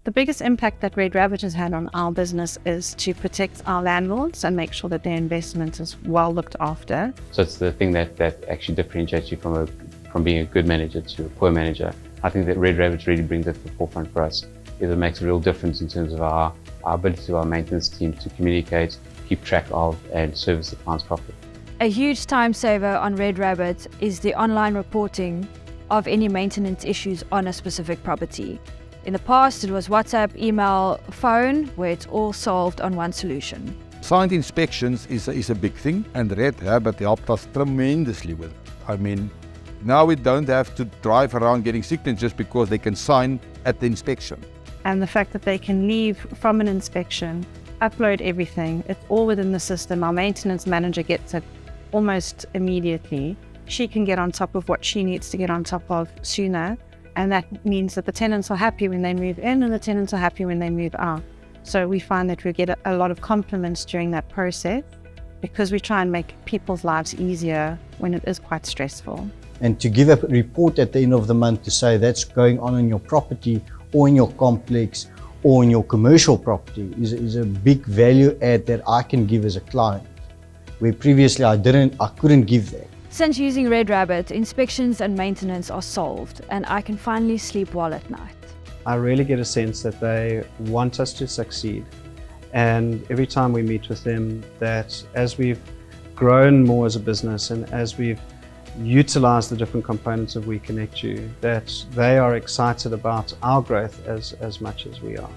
The biggest impact that RedRabbit has had on our business is to protect our landlords and make sure that their investment is well looked after. So it's the thing that actually differentiates you from being a good manager to a poor manager. I think that RedRabbit really brings it to the forefront for us. It makes a real difference in terms of our ability to our maintenance team to communicate, keep track of, and service the clients properly. A huge time saver on RedRabbit is the online reporting of any maintenance issues on a specific property. In the past, it was WhatsApp, email, phone, where it's all solved on one solution. Signed inspections is a big thing, and RedRabbit helped us tremendously with it. I mean, now we don't have to drive around getting signatures because they can sign at the inspection. And the fact that they can leave from an inspection, upload everything, it's all within the system. Our maintenance manager gets it almost immediately. She can get on top of what she needs to get on top of sooner. And that means that the tenants are happy when they move in and the tenants are happy when they move out. So we find that we get a lot of compliments during that process because we try and make people's lives easier when it is quite stressful. And to give a report at the end of the month to say that's going on in your property or in your complex or in your commercial property is a big value add that I can give as a client, where previously I couldn't give that. Since using RedRabbit, inspections and maintenance are solved, and I can finally sleep well at night. I really get a sense that they want us to succeed. And every time we meet with them, that as we've grown more as a business and as we've utilized the different components of WeconnectU, that they are excited about our growth as much as we are.